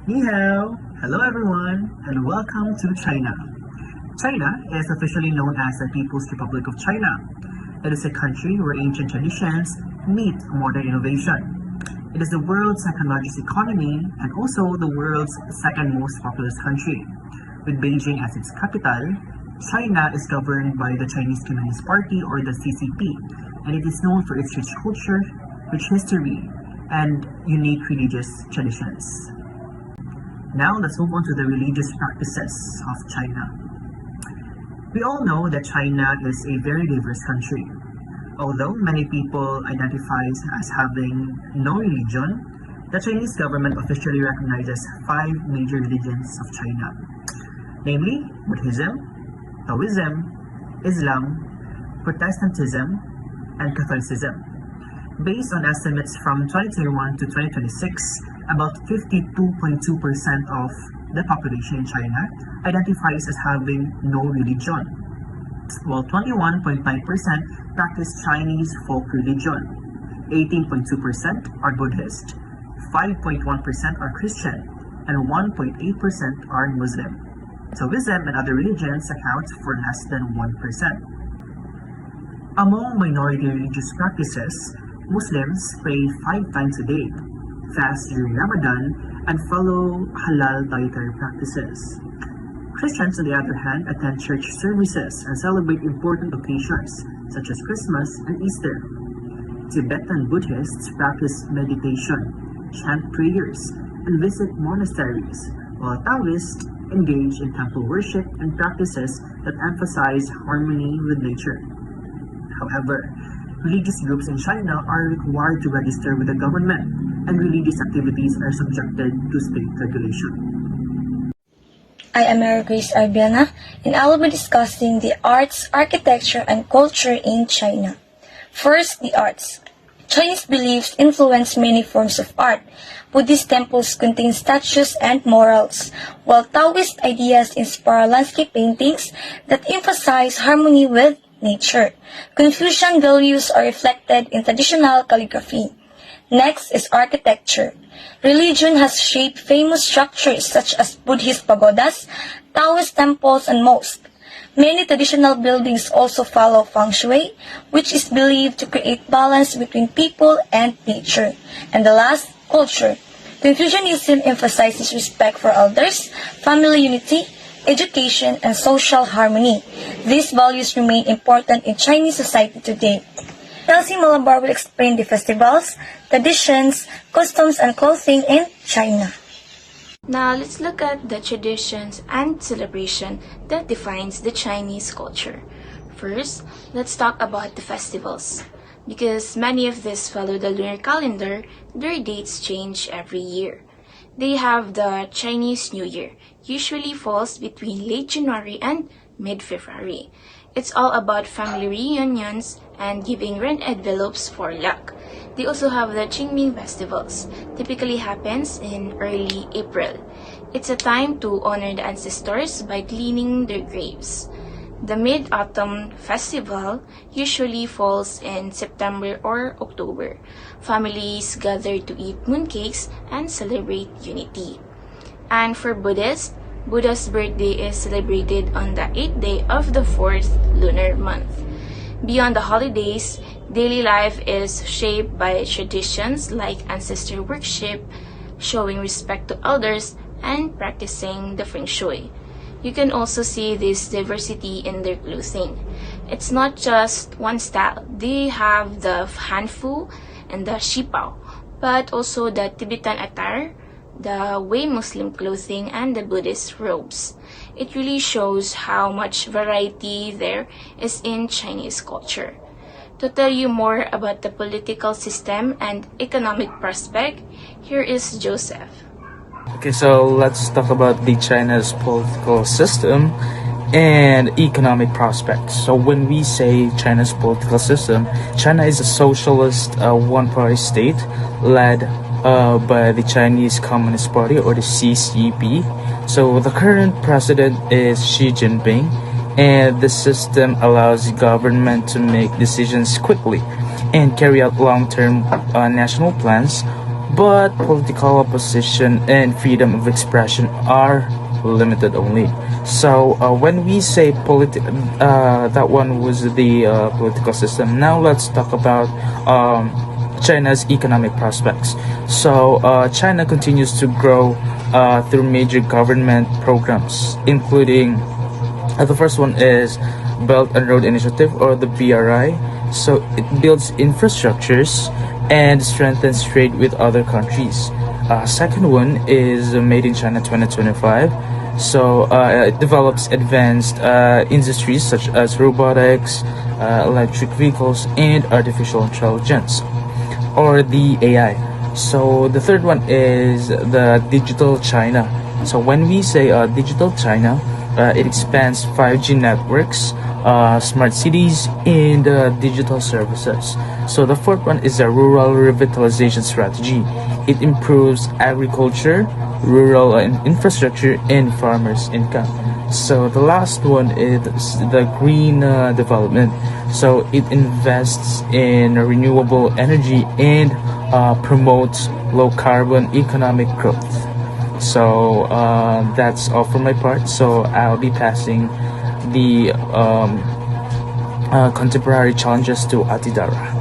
Ni hao! Hello everyone, and welcome to China. China is officially known as the People's Republic of China. It is a country where ancient traditions meet modern innovation. It is the world's second largest economy and also the world's second most populous country. With Beijing as its capital, China is governed by the Chinese Communist Party or the CCP, and it is known for its rich culture, rich history, and unique religious traditions. Now let's move on to the religious practices of China. We all know that China is a very diverse country. Although many people identify as having no religion, the Chinese government officially recognizes five major religions of China, namely Buddhism, Taoism, Islam, Protestantism, and Catholicism. Based on estimates from 2021 to 2026, about 52.2% of the population in China identifies as having no religion, while 21.9% practice Chinese folk religion, 18.2% are Buddhist, 5.1% are Christian, and 1.8% are Muslim. Taoism and other religions account for less than 1%. Among minority religious practices, Muslims pray 5 times a day, fast during Ramadan, and follow halal dietary practices. Christians, on the other hand, attend church services and celebrate important occasions such as Christmas and Easter. Tibetan Buddhists practice meditation, chant prayers, and visit monasteries, while Taoists engage in temple worship and practices that emphasize harmony with nature. However, religious groups in China are required to register with the government, and religious activities are subjected to state regulation. I am Mary Grace Arbiana, and I will be discussing the arts, architecture, and culture in China. First, the arts. Chinese beliefs influence many forms of art. Buddhist temples contain statues and murals, while Taoist ideas inspire landscape paintings that emphasize harmony with nature. Confucian values are reflected in traditional calligraphy. Next is architecture. Religion has shaped famous structures such as Buddhist pagodas, Taoist temples, and mosques. Many traditional buildings also follow feng shui, which is believed to create balance between people and nature. And the last, culture. Confucianism emphasizes respect for elders, family unity, education, and social harmony. These values remain important in Chinese society today. Elsie Malabar will explain the festivals, traditions, customs, and clothing in China. Now let's look at the traditions and celebration that defines the Chinese culture. First, let's talk about the festivals. Because many of these follow the lunar calendar, their dates change every year. They have the Chinese New Year, usually falls between late January and mid-February. It's all about family reunions and giving red envelopes for luck. They also have the Qingming festivals, typically happens in early April. It's a time to honor the ancestors by cleaning their graves. The Mid-Autumn Festival usually falls in September or October. Families gather to eat mooncakes and celebrate unity. And for Buddhists, Buddha's birthday is celebrated on the 8th day of the 4th lunar month. Beyond the holidays, daily life is shaped by traditions like ancestor worship, showing respect to elders, and practicing the feng shui. You can also see this diversity in their clothing. It's not just one style. They have the Hanfu and the Shipao, but also the Tibetan attire, the Wei Muslim clothing, and the Buddhist robes. It really shows how much variety there is in Chinese culture. To tell you more about the political system and economic prospect, here is Joseph. Okay, so let's talk about the China's political system and economic prospects. So when we say China's political system, China is a socialist one-party state led by the Chinese Communist Party or the CCP. So the current president is Xi Jinping, and the system allows the government to make decisions quickly and carry out long-term national plans but political opposition and freedom of expression are limited only. So when we say that one was the political system. Now let's talk about China's economic prospects. So China continues to grow through major government programs, including the first one is Belt and Road Initiative, or the BRI. So it builds infrastructures and strengthens trade with other countries. Second one is Made in China 2025. So it develops advanced industries such as robotics, electric vehicles, and artificial intelligence, or the AI. So the third one is the Digital China. So when we say Digital China, it expands 5G networks, smart cities, and digital services. So the fourth one is a rural revitalization strategy. It improves agriculture, rural infrastructure, and farmers' income. So the last one is the green development. So it invests in renewable energy and promotes low carbon economic growth. So that's all for my part. So I'll be passing the contemporary challenges to Atidara.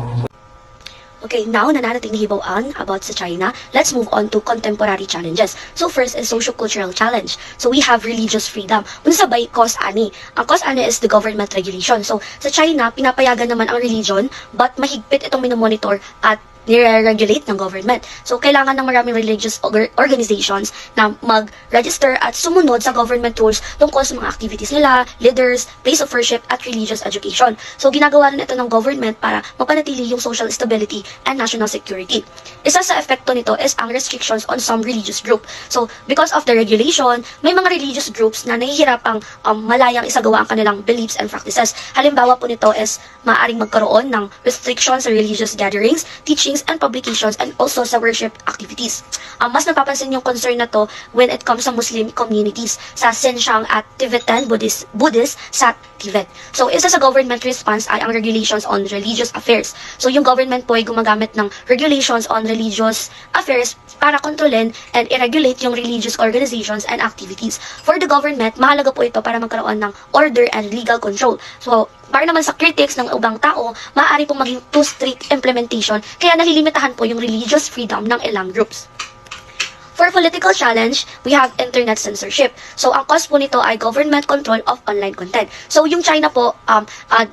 Okay, now na natin hibaw-an about sa China, let's move on to contemporary challenges. So first is socio-cultural challenge. So we have religious freedom. Unsa bay cause ani? Ang cause ani is the government regulation. So sa China, pinapayagan naman ang religion, but mahigpit itong minomonitor at nire-regulate ng government. So, kailangan ng maraming religious organizations na mag-register at sumunod sa government rules tungkol sa mga activities nila, leaders, place of worship, at religious education. So, ginagawa rin ito ng government para mapanatili yung social stability and national security. Isa sa epekto nito is ang restrictions on some religious group. So, because of the regulation, may mga religious groups na nahihirapang malayang isagawa ang kanilang beliefs and practices. Halimbawa po nito is maaaring magkaroon ng restrictions sa religious gatherings, teaching and publications, and also sa worship activities. Mas napapansin yung concern na to when it comes sa Muslim communities sa Xinjiang at Tibetan Buddhist sa Tibet. So, isa sa government response ay ang regulations on religious affairs. So, yung government po ay gumagamit ng regulations on religious affairs para kontrolin and i-regulate yung religious organizations and activities. For the government, mahalaga po ito para magkaroon ng order and legal control. So, para naman sa critics ng ubang tao, maaari pong maging too strict implementation, kaya nalilimitahan po yung religious freedom ng ilang groups. For political challenge, we have internet censorship. So, ang cause po nito ay government control of online content. So, yung China po,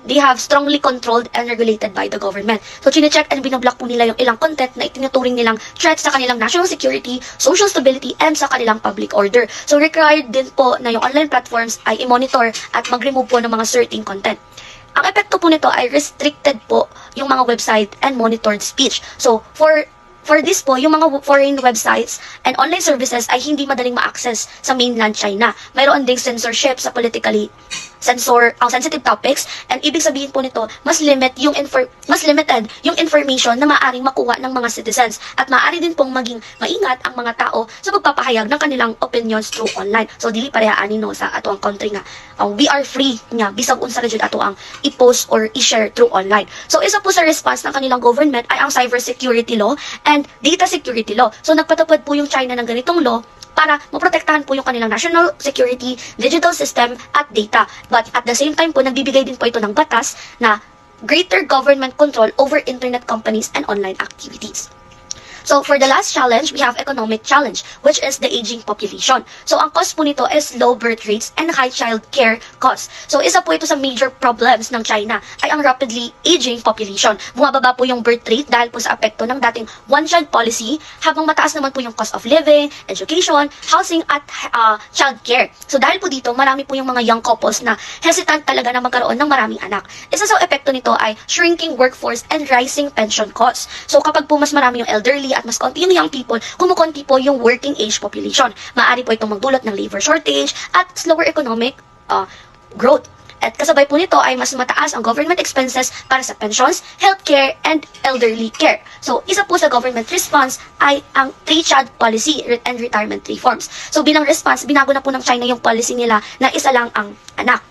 they have strongly controlled and regulated by the government. So, chinecheck and binablock po nila yung ilang content na itinuturing nilang threat sa kanilang national security, social stability, and sa kanilang public order. So, required din po na yung online platforms ay i-monitor at mag-remove po ng mga certain content. Ang epekto po nito ay restricted po yung mga website and monitored speech. So, for this po, yung mga foreign websites and online services ay hindi madaling ma-access sa mainland China. Mayroon ding censorship sa politically sensitive topics, and ibig sabihin po nito, mas limited yung information na maaaring makuha ng mga citizens, at maaari din pong maging maingat ang mga tao sa pagpapahayag ng kanilang opinions through online. So dili parehaanin no sa ato ang country nga we are free nga bisag unsa ra jud ato ang i-post or i-share through online. So isa po sa response ng kanilang government ay ang cybersecurity law and data security law. So nagpatupad po yung China ng ganitong law para maprotektahan po yung kanilang national security, digital system, at data. But at the same time po, nagbibigay din po ito ng batas na greater government control over internet companies and online activities. So, for the last challenge, we have economic challenge, which is the aging population. So, ang cause po nito is low birth rates and high child care costs. So, isa po ito sa major problems ng China ay ang rapidly aging population. Bumababa po yung birth rate dahil po sa apekto ng dating one-child policy, habang mataas naman po yung cost of living, education, housing, at child care. So, dahil po dito, marami po yung mga young couples na hesitant talaga na magkaroon ng maraming anak. Isa sa epekto nito ay shrinking workforce and rising pension costs. So, kapag po mas marami yung elderly at mas konti yung young people, kumukonti po yung working age population. Maaari po itong magdulot ng labor shortage at slower economic growth. At kasabay po nito ay mas mataas ang government expenses para sa pensions, healthcare, and elderly care. So, isa po sa government response ay ang three-child policy and retirement reforms. So, bilang response, binago na po ng China yung policy nila na isa lang ang anak.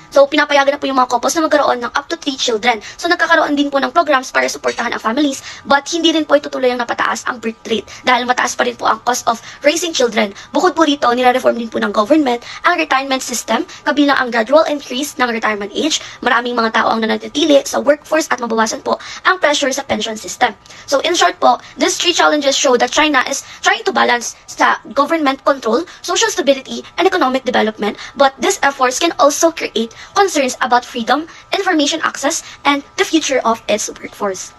So, pinapayagan na po yung mga couples na magkaroon ng up to 3 children. So, nagkakaroon din po ng programs para suportahan ang families, but hindi rin po itutuloy ang napataas ang birth rate dahil mataas pa rin po ang cost of raising children. Bukod po rito, nire-reform din po ng government ang retirement system, kabilang ang gradual increase ng retirement age. Maraming mga tao ang nanatili sa workforce at mabawasan po ang pressure sa pension system. So, in short po, these 3 challenges show that China is trying to balance sa government control, social stability, and economic development, but these efforts can also create concerns about freedom, information access, and the future of its workforce.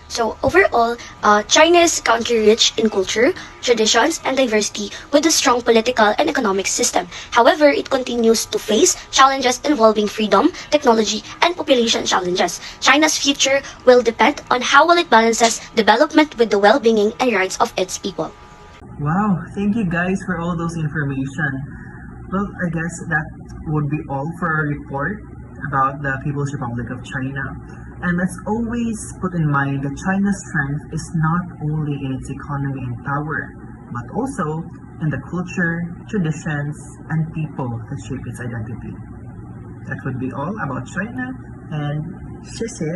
So overall, China is a country rich in culture, traditions, and diversity with a strong political and economic system. However, it continues to face challenges involving freedom, technology, and population challenges. China's future will depend on how well it balances development with the well-being and rights of its people. Wow, thank you guys for all those information. Well, I guess that would be all for our report about the People's Republic of China. And let's always put in mind that China's strength is not only in its economy and power, but also in the culture, traditions, and people that shape its identity. That would be all about China, and 谢谢.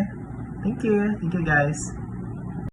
Thank you guys.